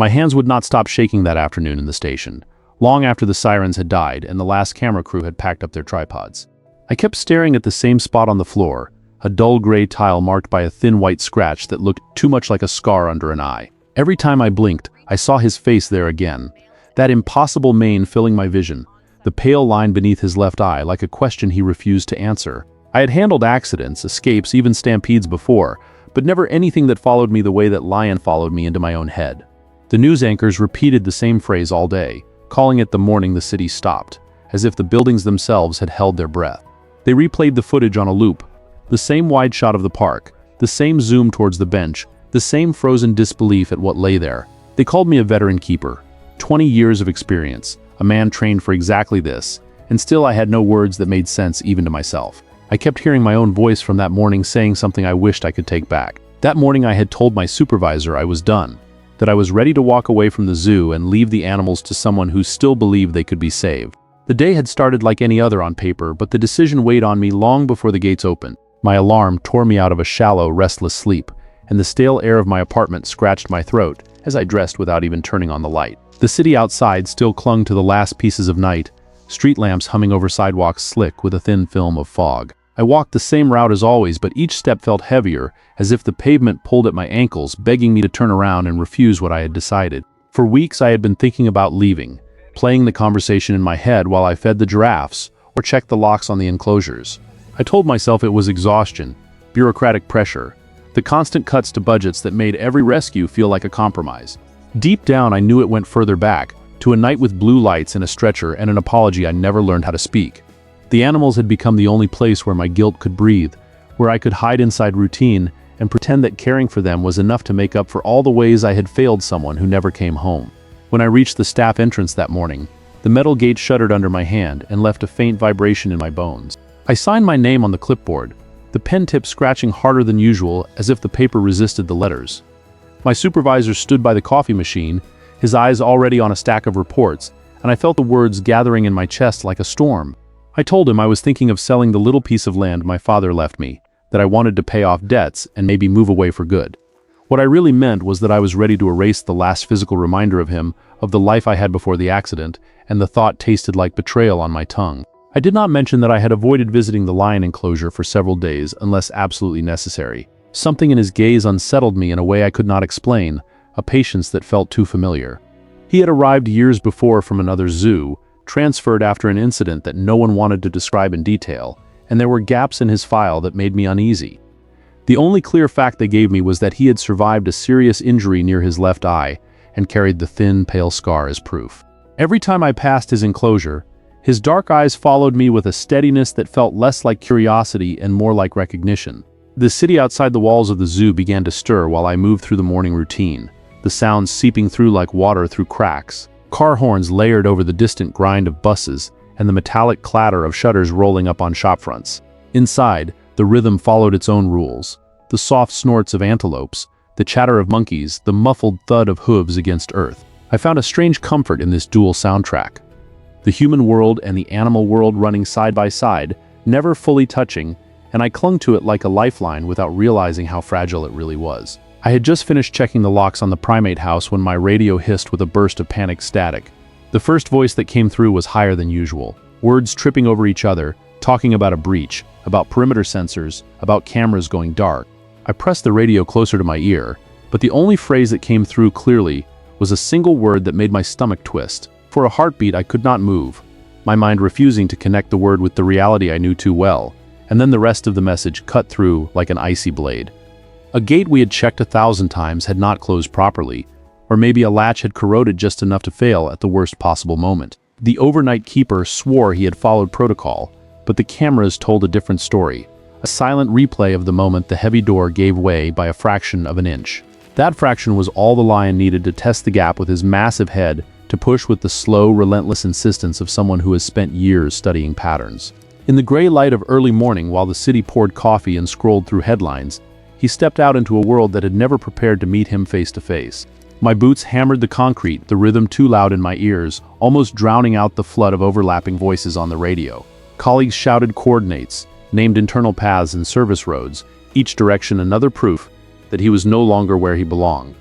My hands would not stop shaking that afternoon in the station, long after the sirens had died and the last camera crew had packed up their tripods. I kept staring at the same spot on the floor, a dull gray tile marked by a thin white scratch that looked too much like a scar under an eye. Every time I blinked, I saw his face there again, that impossible mane filling my vision, the pale line beneath his left eye like a question he refused to answer. I had handled accidents, escapes, even stampedes before, but never anything that followed me the way that lion followed me into my own head. The news anchors repeated the same phrase all day, calling it the morning the city stopped, as if the buildings themselves had held their breath. They replayed the footage on a loop, the same wide shot of the park, the same zoom towards the bench, the same frozen disbelief at what lay there. They called me a veteran keeper, 20 years of experience, a man trained for exactly this, and still I had no words that made sense even to myself. I kept hearing my own voice from that morning saying something I wished I could take back. That morning I had told my supervisor I was done, that I was ready to walk away from the zoo and leave the animals to someone who still believed they could be saved. The day had started like any other on paper, but the decision weighed on me long before the gates opened. My alarm tore me out of a shallow, restless sleep, and the stale air of my apartment scratched my throat as I dressed without even turning on the light. The city outside still clung to the last pieces of night, street lamps humming over sidewalks slick with a thin film of fog. I walked the same route as always, but each step felt heavier, as if the pavement pulled at my ankles, begging me to turn around and refuse what I had decided. For weeks I had been thinking about leaving, playing the conversation in my head while I fed the giraffes or checked the locks on the enclosures. I told myself it was exhaustion, bureaucratic pressure, the constant cuts to budgets that made every rescue feel like a compromise. Deep down I knew it went further back, to a night with blue lights and a stretcher and an apology I never learned how to speak. The animals had become the only place where my guilt could breathe, where I could hide inside routine and pretend that caring for them was enough to make up for all the ways I had failed someone who never came home. When I reached the staff entrance that morning, the metal gate shuddered under my hand and left a faint vibration in my bones. I signed my name on the clipboard, the pen tip scratching harder than usual as if the paper resisted the letters. My supervisor stood by the coffee machine, his eyes already on a stack of reports, and I felt the words gathering in my chest like a storm. I told him I was thinking of selling the little piece of land my father left me, that I wanted to pay off debts and maybe move away for good. What I really meant was that I was ready to erase the last physical reminder of him, of the life I had before the accident, and the thought tasted like betrayal on my tongue. I did not mention that I had avoided visiting the lion enclosure for several days unless absolutely necessary. Something in his gaze unsettled me in a way I could not explain, a patience that felt too familiar. He had arrived years before from another zoo, transferred after an incident that no one wanted to describe in detail, and there were gaps in his file that made me uneasy. The only clear fact they gave me was that he had survived a serious injury near his left eye and carried the thin, pale scar as proof. Every time I passed his enclosure, his dark eyes followed me with a steadiness that felt less like curiosity and more like recognition. The city outside the walls of the zoo began to stir while I moved through the morning routine, the sounds seeping through like water through cracks, car horns layered over the distant grind of buses, and the metallic clatter of shutters rolling up on shopfronts. Inside, the rhythm followed its own rules. The soft snorts of antelopes, the chatter of monkeys, the muffled thud of hooves against earth. I found a strange comfort in this dual soundtrack. The human world and the animal world running side by side, never fully touching, and I clung to it like a lifeline without realizing how fragile it really was. I had just finished checking the locks on the primate house when my radio hissed with a burst of panic static. The first voice that came through was higher than usual, words tripping over each other, talking about a breach, about perimeter sensors, about cameras going dark. I pressed the radio closer to my ear, but the only phrase that came through clearly was a single word that made my stomach twist. For a heartbeat I could not move, my mind refusing to connect the word with the reality I knew too well, and then the rest of the message cut through like an icy blade. A gate we had checked 1,000 times had not closed properly, or maybe a latch had corroded just enough to fail at the worst possible moment. The overnight keeper swore he had followed protocol, but the cameras told a different story, a silent replay of the moment the heavy door gave way by a fraction of an inch. That fraction was all the lion needed to test the gap with his massive head, to push with the slow, relentless insistence of someone who has spent years studying patterns. In the gray light of early morning while the city poured coffee and scrolled through headlines, he stepped out into a world that had never prepared to meet him face to face. My boots hammered the concrete, the rhythm too loud in my ears, almost drowning out the flood of overlapping voices on the radio. Colleagues shouted coordinates, named internal paths and service roads, each direction another proof that he was no longer where he belonged.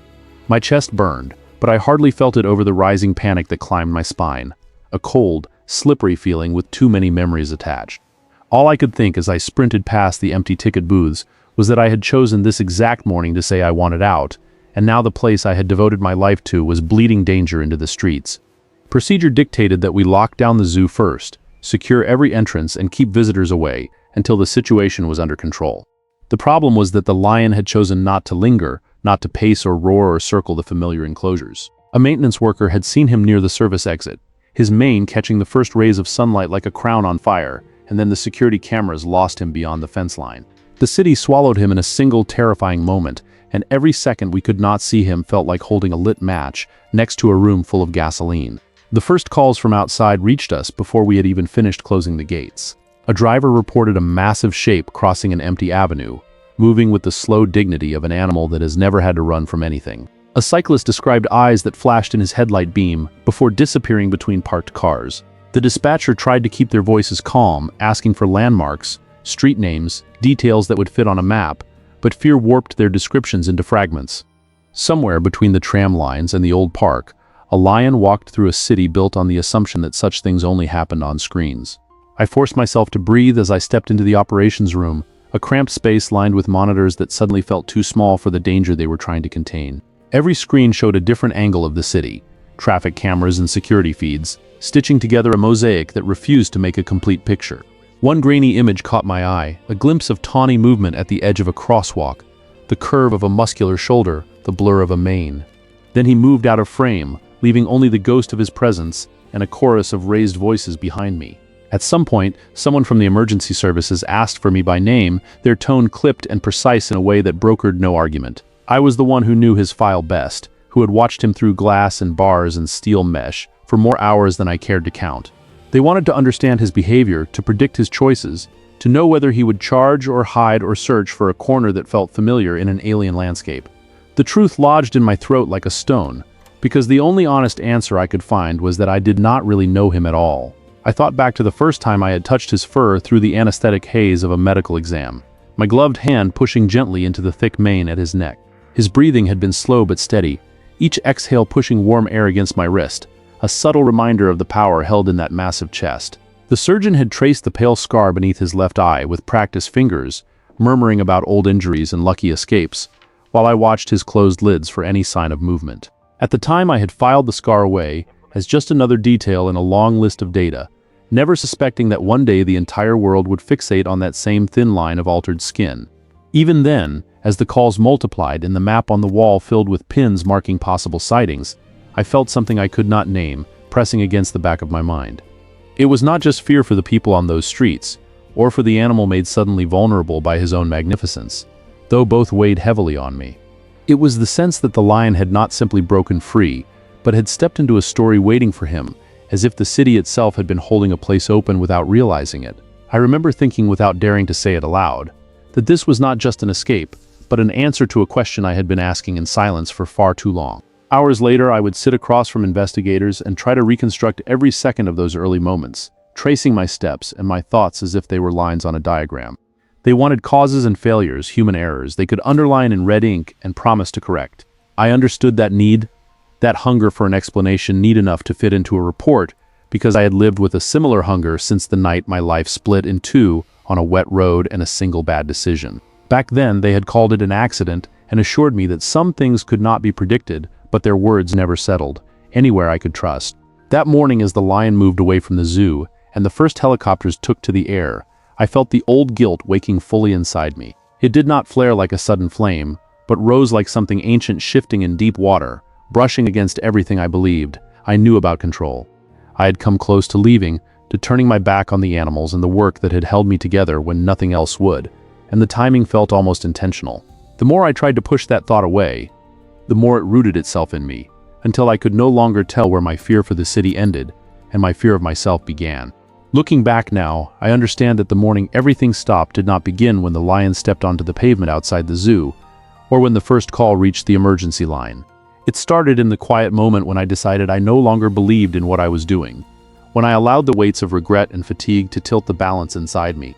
My chest burned, but I hardly felt it over the rising panic that climbed my spine. A cold, slippery feeling with too many memories attached. All I could think as I sprinted past the empty ticket booths was that I had chosen this exact morning to say I wanted out, and now the place I had devoted my life to was bleeding danger into the streets. Procedure dictated that we lock down the zoo first, secure every entrance and keep visitors away until the situation was under control. The problem was that the lion had chosen not to linger, not to pace or roar or circle the familiar enclosures. A maintenance worker had seen him near the service exit, his mane catching the first rays of sunlight like a crown on fire, and then the security cameras lost him beyond the fence line. The city swallowed him in a single terrifying moment, and every second we could not see him felt like holding a lit match next to a room full of gasoline. The first calls from outside reached us before we had even finished closing the gates. A driver reported a massive shape crossing an empty avenue, moving with the slow dignity of an animal that has never had to run from anything. A cyclist described eyes that flashed in his headlight beam before disappearing between parked cars. The dispatcher tried to keep their voices calm, asking for landmarks, street names, details that would fit on a map, but fear warped their descriptions into fragments. Somewhere between the tram lines and the old park, a lion walked through a city built on the assumption that such things only happened on screens. I forced myself to breathe as I stepped into the operations room, a cramped space lined with monitors that suddenly felt too small for the danger they were trying to contain. Every screen showed a different angle of the city, traffic cameras and security feeds, stitching together a mosaic that refused to make a complete picture. One grainy image caught my eye, a glimpse of tawny movement at the edge of a crosswalk, the curve of a muscular shoulder, the blur of a mane. Then he moved out of frame, leaving only the ghost of his presence and a chorus of raised voices behind me. At some point, someone from the emergency services asked for me by name, their tone clipped and precise in a way that brokered no argument. I was the one who knew his file best, who had watched him through glass and bars and steel mesh for more hours than I cared to count. They wanted to understand his behavior, to predict his choices, to know whether he would charge or hide or search for a corner that felt familiar in an alien landscape. The truth lodged in my throat like a stone, because the only honest answer I could find was that I did not really know him at all. I thought back to the first time I had touched his fur through the anesthetic haze of a medical exam, my gloved hand pushing gently into the thick mane at his neck. His breathing had been slow but steady, each exhale pushing warm air against my wrist, a subtle reminder of the power held in that massive chest. The surgeon had traced the pale scar beneath his left eye with practiced fingers, murmuring about old injuries and lucky escapes, while I watched his closed lids for any sign of movement. At the time I had filed the scar away as just another detail in a long list of data, never suspecting that one day the entire world would fixate on that same thin line of altered skin. Even then, as the calls multiplied and the map on the wall filled with pins marking possible sightings, I felt something I could not name, pressing against the back of my mind. It was not just fear for the people on those streets, or for the animal made suddenly vulnerable by his own magnificence, though both weighed heavily on me. It was the sense that the lion had not simply broken free, but had stepped into a story waiting for him, as if the city itself had been holding a place open without realizing it. I remember thinking without daring to say it aloud, that this was not just an escape, but an answer to a question I had been asking in silence for far too long. Hours later, I would sit across from investigators and try to reconstruct every second of those early moments, tracing my steps and my thoughts as if they were lines on a diagram. They wanted causes and failures, human errors, they could underline in red ink and promise to correct. I understood that need, that hunger for an explanation neat enough to fit into a report, because I had lived with a similar hunger since the night my life split in two on a wet road and a single bad decision. Back then, they had called it an accident and assured me that some things could not be predicted, but their words never settled, anywhere I could trust. That morning as the lion moved away from the zoo, and the first helicopters took to the air, I felt the old guilt waking fully inside me. It did not flare like a sudden flame, but rose like something ancient shifting in deep water, brushing against everything I believed I knew about control. I had come close to leaving, to turning my back on the animals and the work that had held me together when nothing else would, and the timing felt almost intentional. The more I tried to push that thought away, the more it rooted itself in me, until I could no longer tell where my fear for the city ended and my fear of myself began. Looking back now, I understand that the morning everything stopped did not begin when the lion stepped onto the pavement outside the zoo, or when the first call reached the emergency line. It started in the quiet moment when I decided I no longer believed in what I was doing, when I allowed the weights of regret and fatigue to tilt the balance inside me.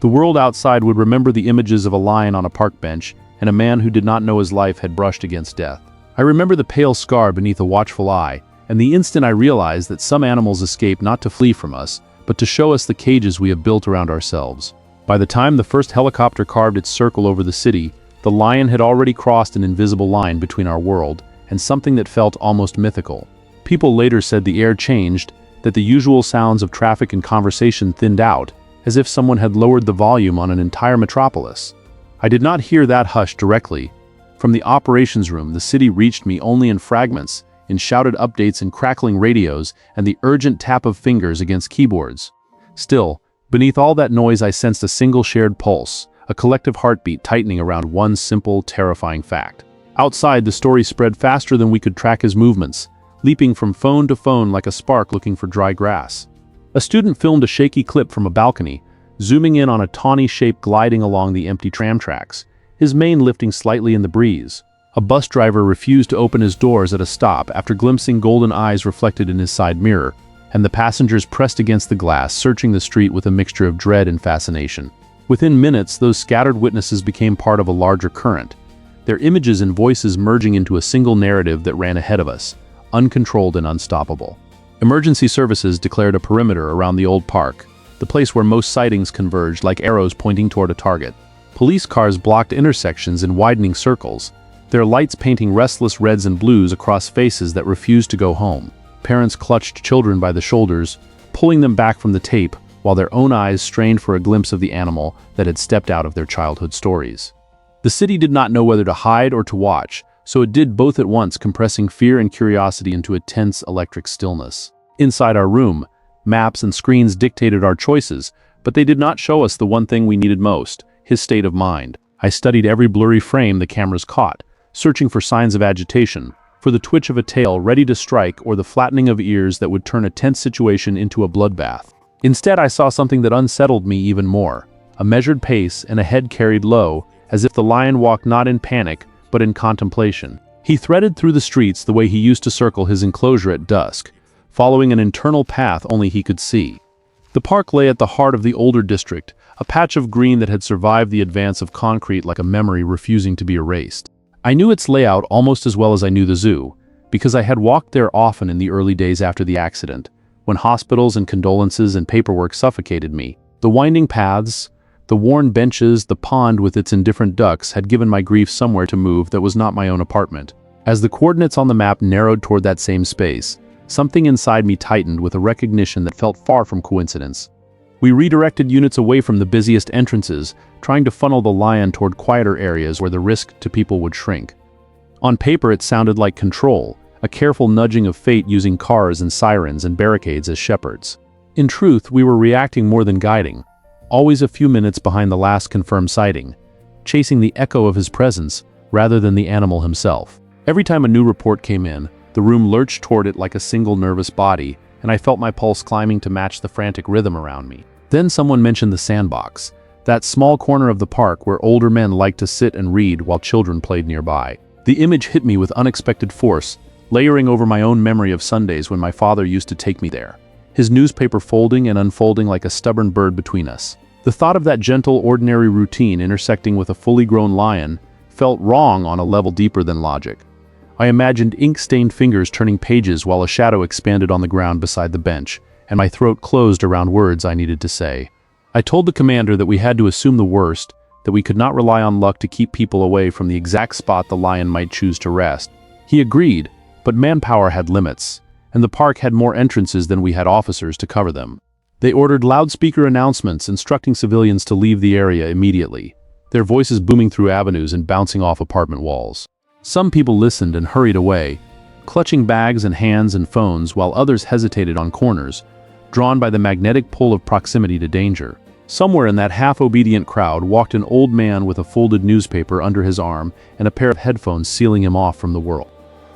The world outside would remember the images of a lion on a park bench and a man who did not know his life had brushed against death. I remember the pale scar beneath a watchful eye, and the instant I realized that some animals escape not to flee from us, but to show us the cages we have built around ourselves. By the time the first helicopter carved its circle over the city, the lion had already crossed an invisible line between our world and something that felt almost mythical. People later said the air changed, that the usual sounds of traffic and conversation thinned out, as if someone had lowered the volume on an entire metropolis. I did not hear that hush directly. From the operations room, the city reached me only in fragments, in shouted updates and crackling radios, and the urgent tap of fingers against keyboards. Still, beneath all that noise I sensed a single shared pulse, a collective heartbeat tightening around one simple, terrifying fact. Outside, the story spread faster than we could track his movements, leaping from phone to phone like a spark looking for dry grass. A student filmed a shaky clip from a balcony, zooming in on a tawny shape gliding along the empty tram tracks, his mane lifting slightly in the breeze. A bus driver refused to open his doors at a stop after glimpsing golden eyes reflected in his side mirror, and the passengers pressed against the glass, searching the street with a mixture of dread and fascination. Within minutes, those scattered witnesses became part of a larger current, their images and voices merging into a single narrative that ran ahead of us, uncontrolled and unstoppable. Emergency services declared a perimeter around the old park, the place where most sightings converged like arrows pointing toward a target. Police cars blocked intersections in widening circles, their lights painting restless reds and blues across faces that refused to go home. Parents clutched children by the shoulders, pulling them back from the tape, while their own eyes strained for a glimpse of the animal that had stepped out of their childhood stories. The city did not know whether to hide or to watch, so it did both at once, compressing fear and curiosity into a tense electric stillness. Inside our room, maps and screens dictated our choices, but they did not show us the one thing we needed most, his state of mind. I studied every blurry frame the cameras caught, searching for signs of agitation, for the twitch of a tail ready to strike or the flattening of ears that would turn a tense situation into a bloodbath. Instead, I saw something that unsettled me even more, a measured pace and a head carried low, as if the lion walked not in panic, but in contemplation. He threaded through the streets the way he used to circle his enclosure at dusk, following an internal path only he could see. The park lay at the heart of the older district, a patch of green that had survived the advance of concrete like a memory refusing to be erased. I knew its layout almost as well as I knew the zoo, because I had walked there often in the early days after the accident, when hospitals and condolences and paperwork suffocated me. The winding paths, the worn benches, the pond with its indifferent ducks had given my grief somewhere to move that was not my own apartment. As the coordinates on the map narrowed toward that same space, something inside me tightened with a recognition that felt far from coincidence. We redirected units away from the busiest entrances, trying to funnel the lion toward quieter areas where the risk to people would shrink. On paper, it sounded like control, a careful nudging of fate using cars and sirens and barricades as shepherds. In truth, we were reacting more than guiding, always a few minutes behind the last confirmed sighting, chasing the echo of his presence rather than the animal himself. Every time a new report came in, the room lurched toward it like a single nervous body, and I felt my pulse climbing to match the frantic rhythm around me. Then someone mentioned the sandbox, that small corner of the park where older men liked to sit and read while children played nearby. The image hit me with unexpected force, layering over my own memory of Sundays when my father used to take me there, his newspaper folding and unfolding like a stubborn bird between us. The thought of that gentle, ordinary routine intersecting with a fully grown lion felt wrong on a level deeper than logic. I imagined ink-stained fingers turning pages while a shadow expanded on the ground beside the bench, and my throat closed around words I needed to say. I told the commander that we had to assume the worst, that we could not rely on luck to keep people away from the exact spot the lion might choose to rest. He agreed, but manpower had limits, and the park had more entrances than we had officers to cover them. They ordered loudspeaker announcements instructing civilians to leave the area immediately, their voices booming through avenues and bouncing off apartment walls. Some people listened and hurried away, clutching bags and hands and phones, while others hesitated on corners, drawn by the magnetic pull of proximity to danger. Somewhere in that half-obedient crowd walked an old man with a folded newspaper under his arm and a pair of headphones sealing him off from the world.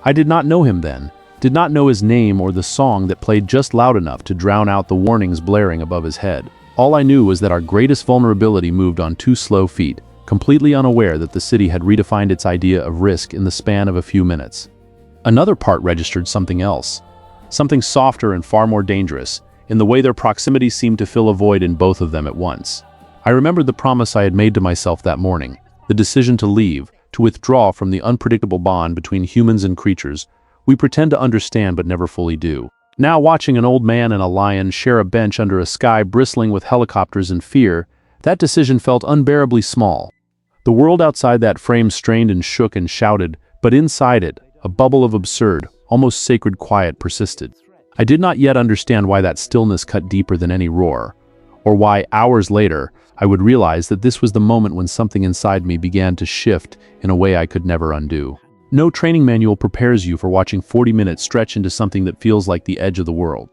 I did not know him then, did not know his name or the song that played just loud enough to drown out the warnings blaring above his head. All I knew was that our greatest vulnerability moved on 2 slow feet, completely unaware that the city had redefined its idea of risk in the span of a few minutes. Another part registered something else, something softer and far more dangerous, in the way their proximity seemed to fill a void in both of them at once. I remembered the promise I had made to myself that morning, the decision to leave, to withdraw from the unpredictable bond between humans and creatures we pretend to understand but never fully do. Now watching an old man and a lion share a bench under a sky bristling with helicopters and fear, that decision felt unbearably small. The world outside that frame strained and shook and shouted, but inside it, a bubble of absurd, almost sacred quiet persisted. I did not yet understand why that stillness cut deeper than any roar, or why, hours later, I would realize that this was the moment when something inside me began to shift in a way I could never undo. No training manual prepares you for watching 40 minutes stretch into something that feels like the edge of the world.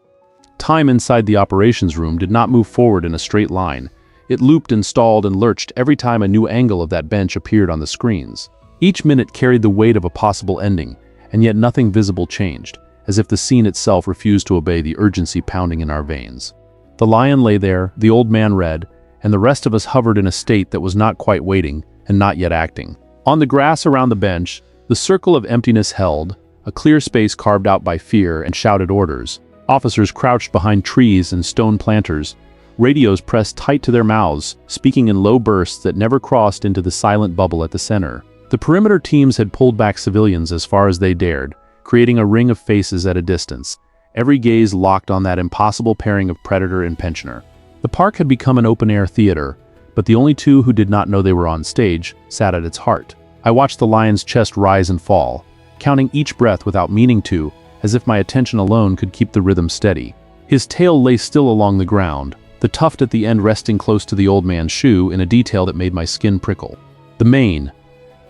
Time inside the operations room did not move forward in a straight line. It looped and stalled and lurched every time a new angle of that bench appeared on the screens. Each minute carried the weight of a possible ending, and yet nothing visible changed, as if the scene itself refused to obey the urgency pounding in our veins. The lion lay there, the old man read, and the rest of us hovered in a state that was not quite waiting and not yet acting. On the grass around the bench, the circle of emptiness held, a clear space carved out by fear and shouted orders. Officers crouched behind trees and stone planters, radios pressed tight to their mouths, speaking in low bursts that never crossed into the silent bubble at the center. The perimeter teams had pulled back civilians as far as they dared, creating a ring of faces at a distance, every gaze locked on that impossible pairing of predator and pensioner. The park had become an open-air theater, but the only two who did not know they were on stage sat at its heart. I watched the lion's chest rise and fall, counting each breath without meaning to, as if my attention alone could keep the rhythm steady. His tail lay still along the ground, the tuft at the end resting close to the old man's shoe in a detail that made my skin prickle. The mane,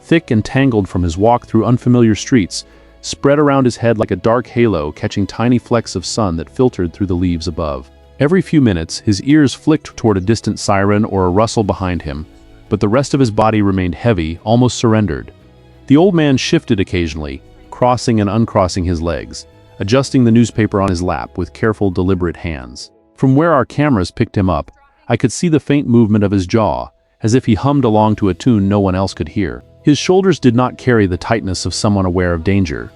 thick and tangled from his walk through unfamiliar streets, spread around his head like a dark halo catching tiny flecks of sun that filtered through the leaves above. Every few minutes, his ears flicked toward a distant siren or a rustle behind him, but the rest of his body remained heavy, almost surrendered. The old man shifted occasionally, crossing and uncrossing his legs, adjusting the newspaper on his lap with careful, deliberate hands. From where our cameras picked him up, I could see the faint movement of his jaw, as if he hummed along to a tune no one else could hear. His shoulders did not carry the tightness of someone aware of danger.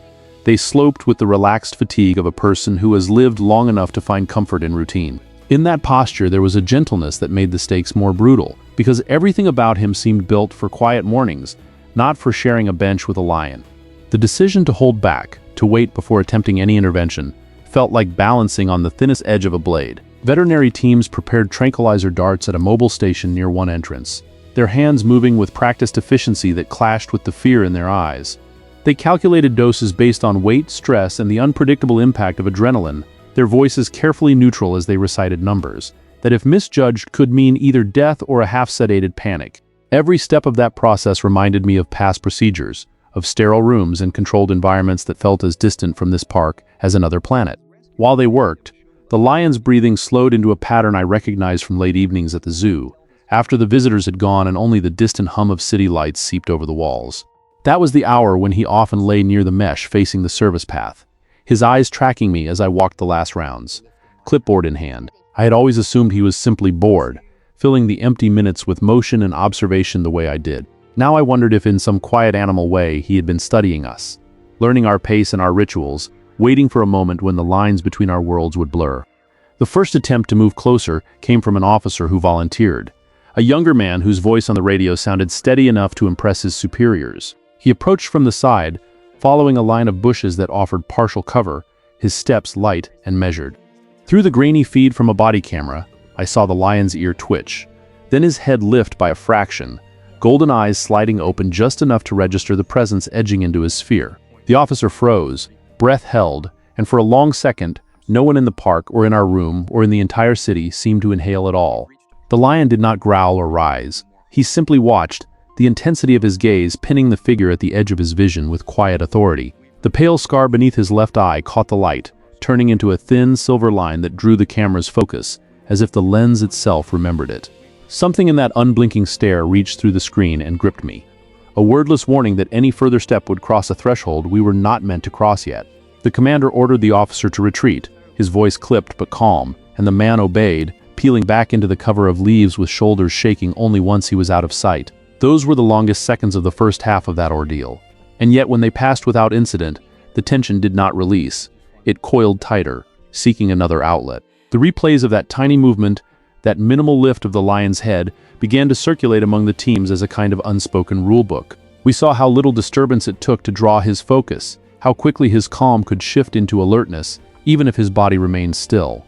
They sloped with the relaxed fatigue of a person who has lived long enough to find comfort in routine. In that posture there was a gentleness that made the stakes more brutal, because everything about him seemed built for quiet mornings, not for sharing a bench with a lion. The decision to hold back, to wait before attempting any intervention, felt like balancing on the thinnest edge of a blade. Veterinary teams prepared tranquilizer darts at a mobile station near one entrance, their hands moving with practiced efficiency that clashed with the fear in their eyes. They calculated doses based on weight, stress, and the unpredictable impact of adrenaline, their voices carefully neutral as they recited numbers that if misjudged could mean either death or a half-sedated panic. Every step of that process reminded me of past procedures, of sterile rooms and controlled environments that felt as distant from this park as another planet. While they worked, the lion's breathing slowed into a pattern I recognized from late evenings at the zoo, after the visitors had gone and only the distant hum of city lights seeped over the walls. That was the hour when he often lay near the mesh facing the service path, his eyes tracking me as I walked the last rounds, clipboard in hand. I had always assumed he was simply bored, filling the empty minutes with motion and observation the way I did. Now I wondered if in some quiet animal way he had been studying us, learning our pace and our rituals, waiting for a moment when the lines between our worlds would blur. The first attempt to move closer came from an officer who volunteered, a younger man whose voice on the radio sounded steady enough to impress his superiors. He approached from the side, following a line of bushes that offered partial cover, his steps light and measured. Through the grainy feed from a body camera, I saw the lion's ear twitch, then his head lift by a fraction, golden eyes sliding open just enough to register the presence edging into his sphere. The officer froze, breath held, and for a long second, no one in the park or in our room or in the entire city seemed to inhale at all. The lion did not growl or rise. He simply watched, the intensity of his gaze pinning the figure at the edge of his vision with quiet authority. The pale scar beneath his left eye caught the light, turning into a thin silver line that drew the camera's focus, as if the lens itself remembered it. Something in that unblinking stare reached through the screen and gripped me. A wordless warning that any further step would cross a threshold we were not meant to cross yet. The commander ordered the officer to retreat, his voice clipped but calm, and the man obeyed, peeling back into the cover of leaves with shoulders shaking only once he was out of sight. Those were the longest seconds of the first half of that ordeal. And yet when they passed without incident, the tension did not release. It coiled tighter, seeking another outlet. The replays of that tiny movement, that minimal lift of the lion's head, began to circulate among the teams as a kind of unspoken rulebook. We saw how little disturbance it took to draw his focus, how quickly his calm could shift into alertness, even if his body remained still.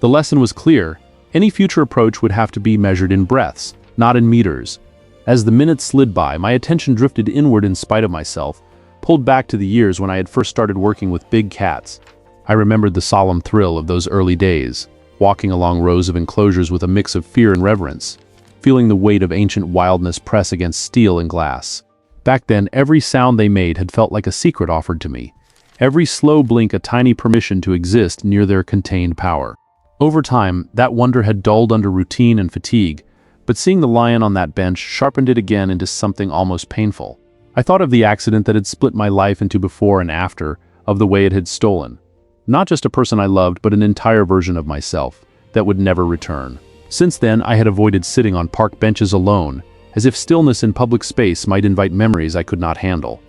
The lesson was clear: any future approach would have to be measured in breaths, not in meters. As the minutes slid by, my attention drifted inward in spite of myself, pulled back to the years when I had first started working with big cats. I remembered the solemn thrill of those early days, walking along rows of enclosures with a mix of fear and reverence, feeling the weight of ancient wildness press against steel and glass. Back then, every sound they made had felt like a secret offered to me, every slow blink a tiny permission to exist near their contained power. Over time, that wonder had dulled under routine and fatigue, but seeing the lion on that bench sharpened it again into something almost painful. I thought of the accident that had split my life into before and after, of the way it had stolen. Not just a person I loved, but an entire version of myself that would never return. Since then, I had avoided sitting on park benches alone, as if stillness in public space might invite memories I could not handle.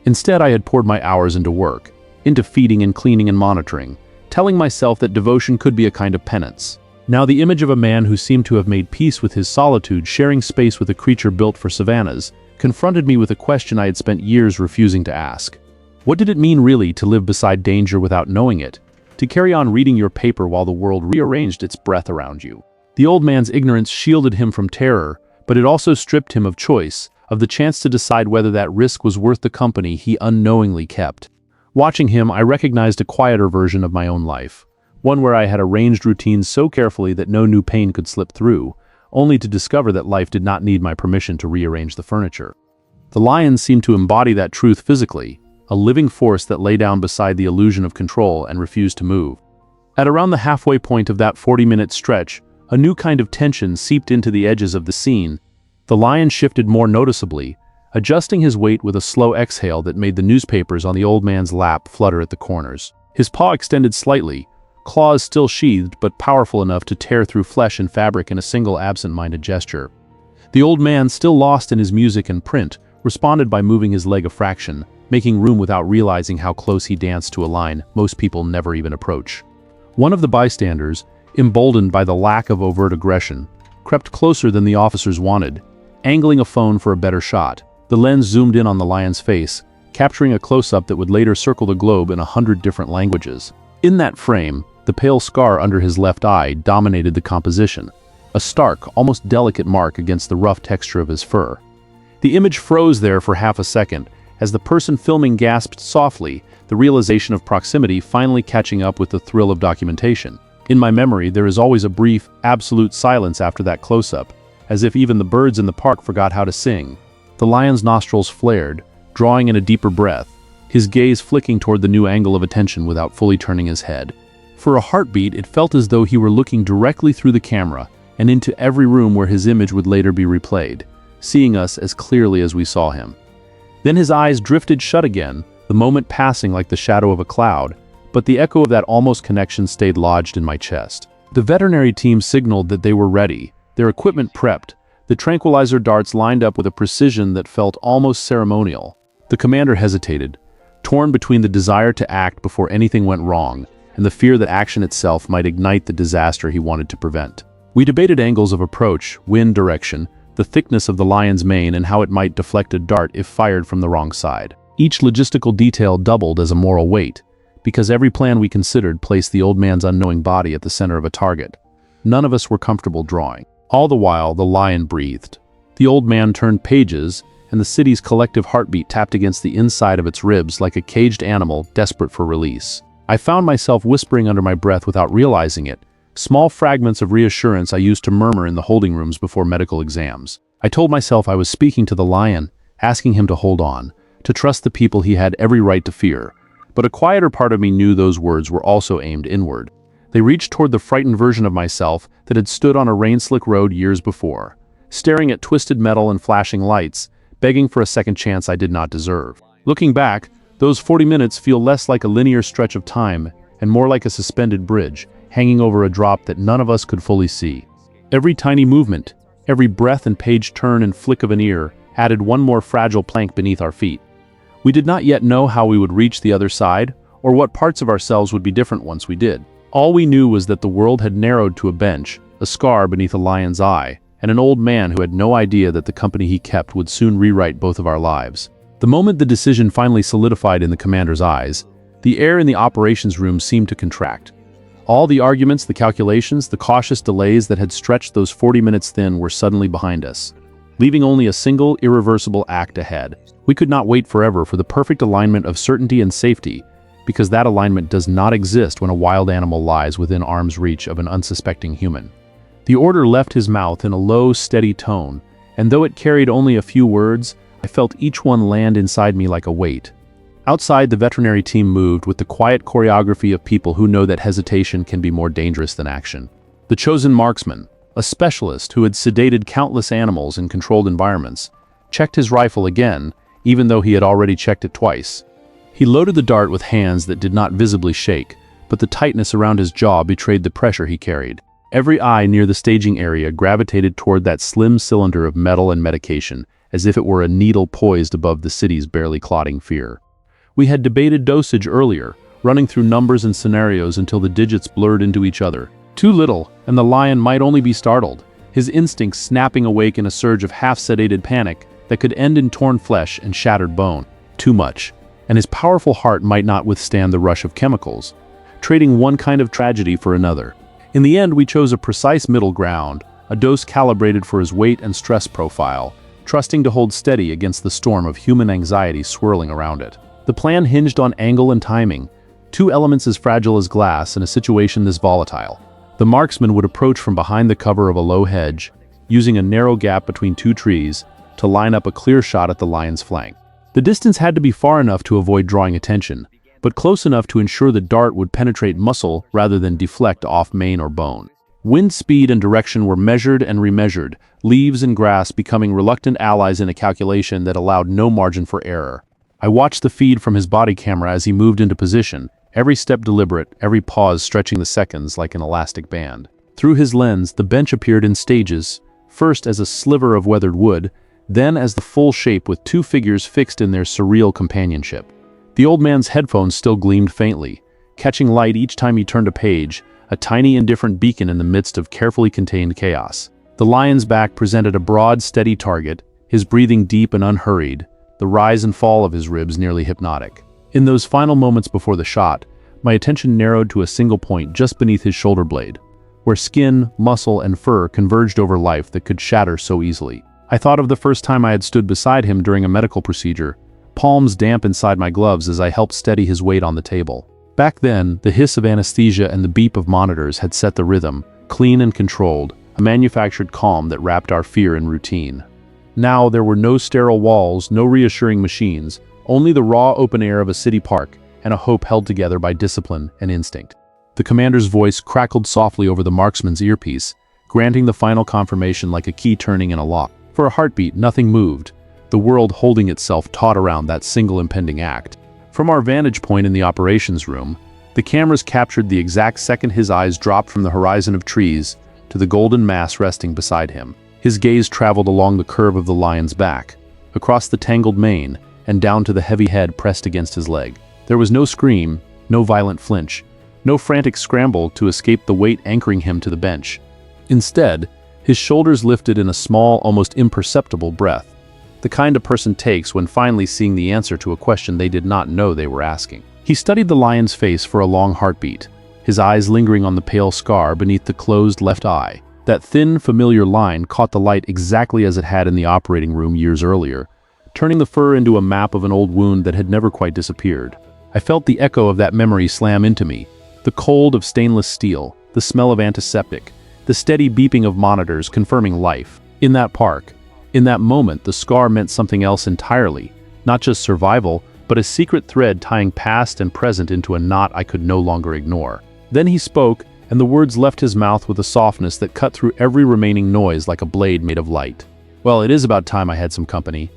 Instead, I had poured my hours into work, into feeding and cleaning and monitoring, telling myself that devotion could be a kind of penance. Now the image of a man who seemed to have made peace with his solitude, sharing space with a creature built for savannas, confronted me with a question I had spent years refusing to ask. What did it mean really to live beside danger without knowing it? To carry on reading your paper while the world rearranged its breath around you? The old man's ignorance shielded him from terror, but it also stripped him of choice, of the chance to decide whether that risk was worth the company he unknowingly kept. Watching him, I recognized a quieter version of my own life, one where I had arranged routines so carefully that no new pain could slip through, only to discover that life did not need my permission to rearrange the furniture. The lion seemed to embody that truth physically, a living force that lay down beside the illusion of control and refused to move. At around the halfway point of that 40-minute stretch, a new kind of tension seeped into the edges of the scene. The lion shifted more noticeably, adjusting his weight with a slow exhale that made the newspapers on the old man's lap flutter at the corners. His paw extended slightly, claws still sheathed but powerful enough to tear through flesh and fabric in a single absent-minded gesture. The old man, still lost in his music and print, responded by moving his leg a fraction, making room without realizing how close he danced to a line most people never even approach. One of the bystanders, emboldened by the lack of overt aggression, crept closer than the officers wanted, angling a phone for a better shot. The lens zoomed in on the lion's face, capturing a close-up that would later circle the globe in 100 different languages. In that frame, the pale scar under his left eye dominated the composition, a stark, almost delicate mark against the rough texture of his fur. The image froze there for half a second, as the person filming gasped softly, the realization of proximity finally catching up with the thrill of documentation. In my memory, there is always a brief, absolute silence after that close-up, as if even the birds in the park forgot how to sing. The lion's nostrils flared, drawing in a deeper breath, his gaze flicking toward the new angle of attention without fully turning his head. For a heartbeat, it felt as though he were looking directly through the camera and into every room where his image would later be replayed, seeing us as clearly as we saw him. Then his eyes drifted shut again, the moment passing like the shadow of a cloud, but the echo of that almost connection stayed lodged in my chest. The veterinary team signaled that they were ready, their equipment prepped, the tranquilizer darts lined up with a precision that felt almost ceremonial. The commander hesitated, torn between the desire to act before anything went wrong and the fear that action itself might ignite the disaster he wanted to prevent. We debated angles of approach, wind direction, the thickness of the lion's mane, and how it might deflect a dart if fired from the wrong side. Each logistical detail doubled as a moral weight, because every plan we considered placed the old man's unknowing body at the center of a target. None of us were comfortable drawing. All the while, the lion breathed. The old man turned pages, and the city's collective heartbeat tapped against the inside of its ribs like a caged animal desperate for release. I found myself whispering under my breath without realizing it, small fragments of reassurance I used to murmur in the holding rooms before medical exams. I told myself I was speaking to the lion, asking him to hold on, to trust the people he had every right to fear. But a quieter part of me knew those words were also aimed inward. They reached toward the frightened version of myself that had stood on a rain-slick road years before, staring at twisted metal and flashing lights, begging for a second chance I did not deserve. Looking back, those 40 minutes feel less like a linear stretch of time and more like a suspended bridge, hanging over a drop that none of us could fully see. Every tiny movement, every breath and page turn and flick of an ear added one more fragile plank beneath our feet. We did not yet know how we would reach the other side, or what parts of ourselves would be different once we did. All we knew was that the world had narrowed to a bench, a scar beneath a lion's eye, and an old man who had no idea that the company he kept would soon rewrite both of our lives. The moment the decision finally solidified in the commander's eyes, the air in the operations room seemed to contract. All the arguments, the calculations, the cautious delays that had stretched those 40 minutes thin were suddenly behind us, leaving only a single, irreversible act ahead. We could not wait forever for the perfect alignment of certainty and safety, because that alignment does not exist when a wild animal lies within arm's reach of an unsuspecting human. The order left his mouth in a low, steady tone, and though it carried only a few words, I felt each one land inside me like a weight. Outside, the veterinary team moved with the quiet choreography of people who know that hesitation can be more dangerous than action. The chosen marksman, a specialist who had sedated countless animals in controlled environments, checked his rifle again, even though he had already checked it twice. He loaded the dart with hands that did not visibly shake, but the tightness around his jaw betrayed the pressure he carried. Every eye near the staging area gravitated toward that slim cylinder of metal and medication, as if it were a needle poised above the city's barely clotting fear. We had debated dosage earlier, running through numbers and scenarios until the digits blurred into each other. Too little, and the lion might only be startled, his instincts snapping awake in a surge of half-sedated panic that could end in torn flesh and shattered bone. Too much, and his powerful heart might not withstand the rush of chemicals, trading one kind of tragedy for another. In the end, we chose a precise middle ground, a dose calibrated for his weight and stress profile, trusting to hold steady against the storm of human anxiety swirling around it. The plan hinged on angle and timing, two elements as fragile as glass in a situation this volatile. The marksman would approach from behind the cover of a low hedge, using a narrow gap between two trees to line up a clear shot at the lion's flank. The distance had to be far enough to avoid drawing attention, but close enough to ensure the dart would penetrate muscle rather than deflect off mane or bone. Wind speed and direction were measured and remeasured, leaves and grass becoming reluctant allies in a calculation that allowed no margin for error. I watched the feed from his body camera as he moved into position, every step deliberate, every pause stretching the seconds like an elastic band. Through his lens, the bench appeared in stages, first as a sliver of weathered wood, then as the full shape with two figures fixed in their surreal companionship. The old man's headphones still gleamed faintly, catching light each time he turned a page, a tiny indifferent beacon in the midst of carefully contained chaos. The lion's back presented a broad, steady target, his breathing deep and unhurried, the rise and fall of his ribs nearly hypnotic. In those final moments before the shot, my attention narrowed to a single point just beneath his shoulder blade, where skin, muscle, and fur converged over life that could shatter so easily. I thought of the first time I had stood beside him during a medical procedure, palms damp inside my gloves as I helped steady his weight on the table. Back then, the hiss of anesthesia and the beep of monitors had set the rhythm, clean and controlled, a manufactured calm that wrapped our fear in routine. Now there were no sterile walls, no reassuring machines, only the raw open air of a city park and a hope held together by discipline and instinct. The commander's voice crackled softly over the marksman's earpiece, granting the final confirmation like a key turning in a lock. For a heartbeat, nothing moved, the world holding itself taut around that single impending act. From our vantage point in the operations room, the cameras captured the exact second his eyes dropped from the horizon of trees to the golden mass resting beside him. His gaze traveled along the curve of the lion's back, across the tangled mane, and down to the heavy head pressed against his leg. There was no scream, no violent flinch, no frantic scramble to escape the weight anchoring him to the bench. Instead, his shoulders lifted in a small, almost imperceptible breath, the kind a person takes when finally seeing the answer to a question they did not know they were asking. He studied the lion's face for a long heartbeat, his eyes lingering on the pale scar beneath the closed left eye. That thin, familiar line caught the light exactly as it had in the operating room years earlier, turning the fur into a map of an old wound that had never quite disappeared. I felt the echo of that memory slam into me, the cold of stainless steel, the smell of antiseptic, the steady beeping of monitors confirming life. In that park, in that moment, the scar meant something else entirely, not just survival, but a secret thread tying past and present into a knot I could no longer ignore. Then he spoke, and the words left his mouth with a softness that cut through every remaining noise like a blade made of light. Well, it is about time I had some company.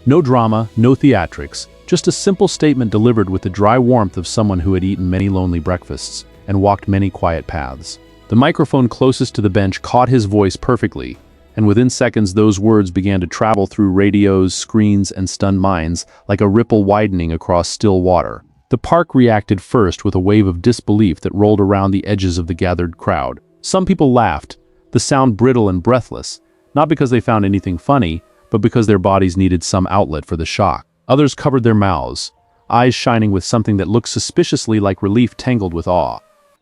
No drama, no theatrics, just a simple statement delivered with the dry warmth of someone who had eaten many lonely breakfasts and walked many quiet paths. The microphone closest to the bench caught his voice perfectly, and within seconds those words began to travel through radios, screens, and stunned minds like a ripple widening across still water. The park reacted first with a wave of disbelief that rolled around the edges of the gathered crowd. Some people laughed, the sound brittle and breathless, not because they found anything funny, but because their bodies needed some outlet for the shock. Others covered their mouths, eyes shining with something that looked suspiciously like relief tangled with awe.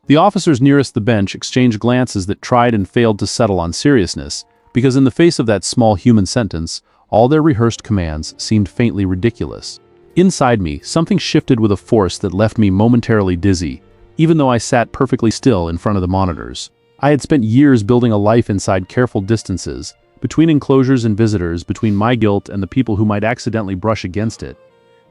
The officers nearest the bench exchanged glances that tried and failed to settle on seriousness, because in the face of that small human sentence, all their rehearsed commands seemed faintly ridiculous. Inside me, something shifted with a force that left me momentarily dizzy, even though I sat perfectly still in front of the monitors. I had spent years building a life inside careful distances, between enclosures and visitors, between my guilt and the people who might accidentally brush against it.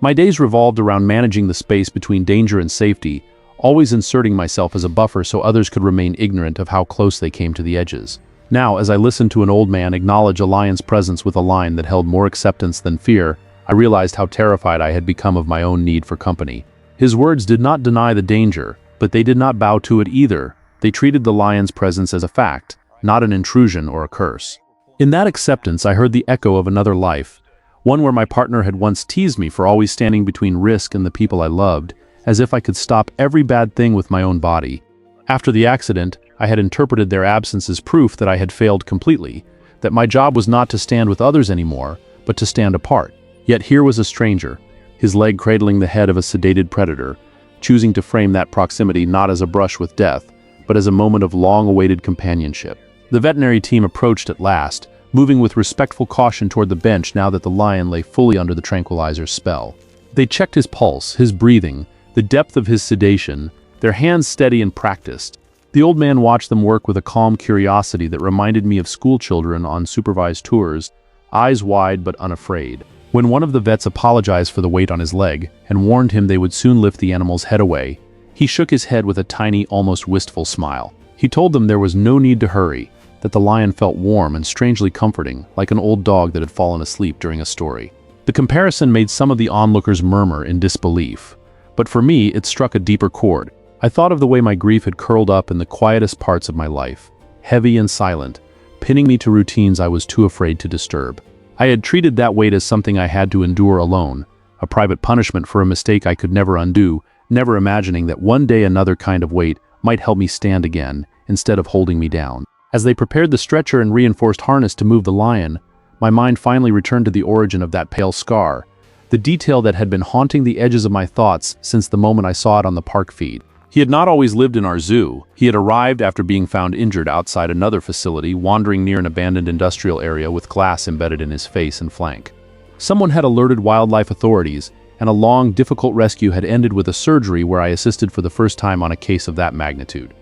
My days revolved around managing the space between danger and safety, always inserting myself as a buffer so others could remain ignorant of how close they came to the edges. Now, as I listened to an old man acknowledge a lion's presence with a line that held more acceptance than fear, I realized how terrified I had become of my own need for company. His words did not deny the danger, but they did not bow to it either. They treated the lion's presence as a fact, not an intrusion or a curse. In that acceptance, I heard the echo of another life, one where my partner had once teased me for always standing between risk and the people I loved, as if I could stop every bad thing with my own body. After the accident, I had interpreted their absence as proof that I had failed completely, that my job was not to stand with others anymore, but to stand apart. Yet here was a stranger, his leg cradling the head of a sedated predator, choosing to frame that proximity not as a brush with death, but as a moment of long-awaited companionship. The veterinary team approached at last, moving with respectful caution toward the bench now that the lion lay fully under the tranquilizer's spell. They checked his pulse, his breathing, the depth of his sedation, their hands steady and practiced. The old man watched them work with a calm curiosity that reminded me of schoolchildren on supervised tours, eyes wide but unafraid. When one of the vets apologized for the weight on his leg and warned him they would soon lift the animal's head away, he shook his head with a tiny, almost wistful smile. He told them there was no need to hurry, that the lion felt warm and strangely comforting, like an old dog that had fallen asleep during a story. The comparison made some of the onlookers murmur in disbelief, but for me it struck a deeper chord. I thought of the way my grief had curled up in the quietest parts of my life, heavy and silent, pinning me to routines I was too afraid to disturb. I had treated that weight as something I had to endure alone, a private punishment for a mistake I could never undo, never imagining that one day another kind of weight might help me stand again, instead of holding me down. As they prepared the stretcher and reinforced harness to move the lion, my mind finally returned to the origin of that pale scar, the detail that had been haunting the edges of my thoughts since the moment I saw it on the park feed. He had not always lived in our zoo. He had arrived after being found injured outside another facility, wandering near an abandoned industrial area with glass embedded in his face and flank. Someone had alerted wildlife authorities, and a long, difficult rescue had ended with a surgery where I assisted for the first time on a case of that magnitude.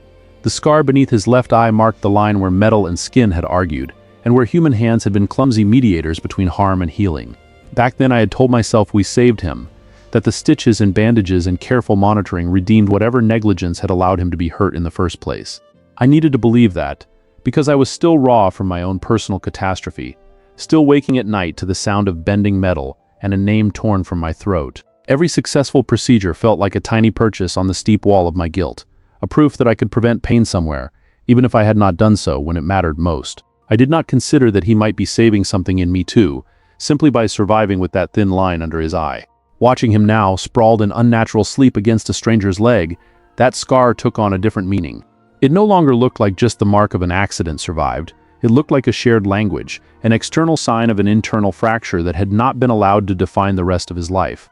The scar beneath his left eye marked the line where metal and skin had argued, and where human hands had been clumsy mediators between harm and healing. Back then I had told myself we saved him, that the stitches and bandages and careful monitoring redeemed whatever negligence had allowed him to be hurt in the first place. I needed to believe that, because I was still raw from my own personal catastrophe, still waking at night to the sound of bending metal and a name torn from my throat. Every successful procedure felt like a tiny purchase on the steep wall of my guilt, a proof that I could prevent pain somewhere, even if I had not done so when it mattered most. I did not consider that he might be saving something in me too, simply by surviving with that thin line under his eye. Watching him now, sprawled in unnatural sleep against a stranger's leg, that scar took on a different meaning. It no longer looked like just the mark of an accident survived. It looked like a shared language, an external sign of an internal fracture that had not been allowed to define the rest of his life.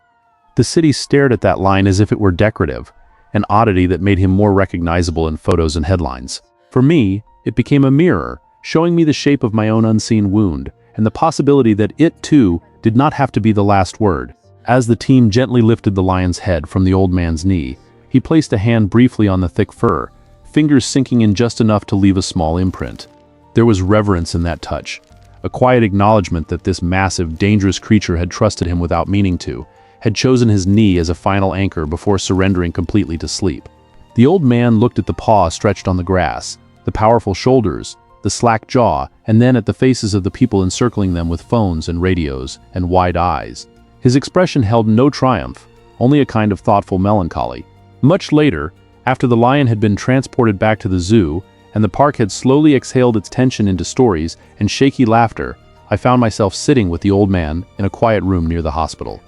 The city stared at that line as if it were decorative, an oddity that made him more recognizable in photos and headlines. For me, it became a mirror, showing me the shape of my own unseen wound, and the possibility that it, too, did not have to be the last word. As the team gently lifted the lion's head from the old man's knee, he placed a hand briefly on the thick fur, fingers sinking in just enough to leave a small imprint. There was reverence in that touch, a quiet acknowledgement that this massive, dangerous creature had trusted him without meaning to, had chosen his knee as a final anchor before surrendering completely to sleep. The old man looked at the paw stretched on the grass, the powerful shoulders, the slack jaw, and then at the faces of the people encircling them with phones and radios and wide eyes. His expression held no triumph, only a kind of thoughtful melancholy. Much later, after the lion had been transported back to the zoo, and the park had slowly exhaled its tension into stories and shaky laughter, I found myself sitting with the old man in a quiet room near the hospital.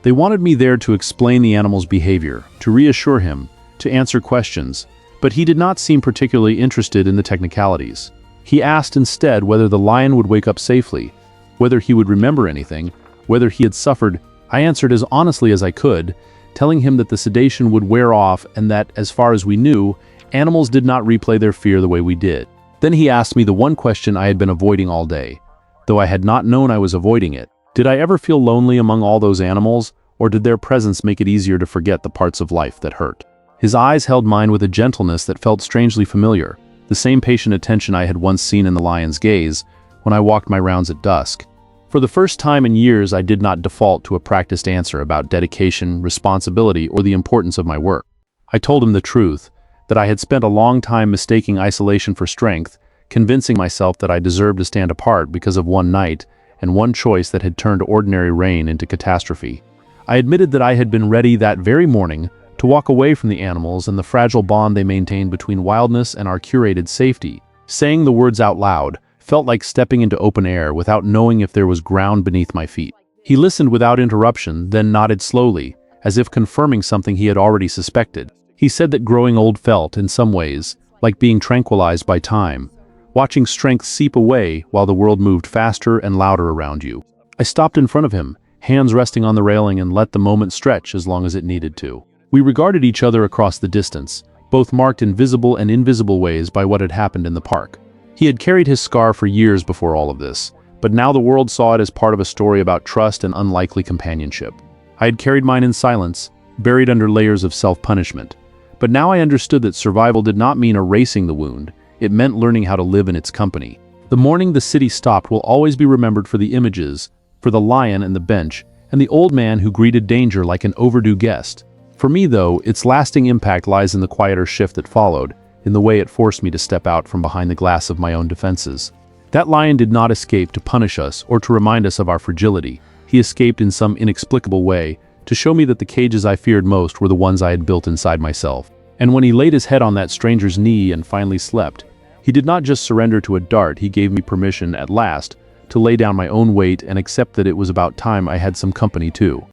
They wanted me there to explain the animal's behavior, to reassure him, to answer questions, but he did not seem particularly interested in the technicalities. He asked instead whether the lion would wake up safely, whether he would remember anything, whether he had suffered. I answered as honestly as I could, telling him that the sedation would wear off and that, as far as we knew, animals did not replay their fear the way we did. Then he asked me the one question I had been avoiding all day, though I had not known I was avoiding it. Did I ever feel lonely among all those animals, or did their presence make it easier to forget the parts of life that hurt? His eyes held mine with a gentleness that felt strangely familiar, the same patient attention I had once seen in the lion's gaze when I walked my rounds at dusk. For the first time in years, I did not default to a practiced answer about dedication, responsibility, or the importance of my work. I told him the truth, that I had spent a long time mistaking isolation for strength, convincing myself that I deserved to stand apart because of one night and one choice that had turned ordinary rain into catastrophe. I admitted that I had been ready that very morning to walk away from the animals and the fragile bond they maintained between wildness and our curated safety. Saying the words out loud felt like stepping into open air without knowing if there was ground beneath my feet. He listened without interruption, then nodded slowly, as if confirming something he had already suspected. He said that growing old felt, in some ways, like being tranquilized by time, watching strength seep away while the world moved faster and louder around you. I stopped in front of him, hands resting on the railing, and let the moment stretch as long as it needed to. We regarded each other across the distance, both marked in visible and invisible ways by what had happened in the park. He had carried his scar for years before all of this, but now the world saw it as part of a story about trust and unlikely companionship. I had carried mine in silence, buried under layers of self-punishment. But now I understood that survival did not mean erasing the wound, it meant learning how to live in its company. The morning the city stopped will always be remembered for the images, for the lion and the bench, and the old man who greeted danger like an overdue guest. For me, though, its lasting impact lies in the quieter shift that followed, in the way it forced me to step out from behind the glass of my own defenses. That lion did not escape to punish us or to remind us of our fragility. He escaped in some inexplicable way, to show me that the cages I feared most were the ones I had built inside myself. And when he laid his head on that stranger's knee and finally slept, he did not just surrender to a dart, he gave me permission, at last, to lay down my own weight and accept that it was about time I had some company too.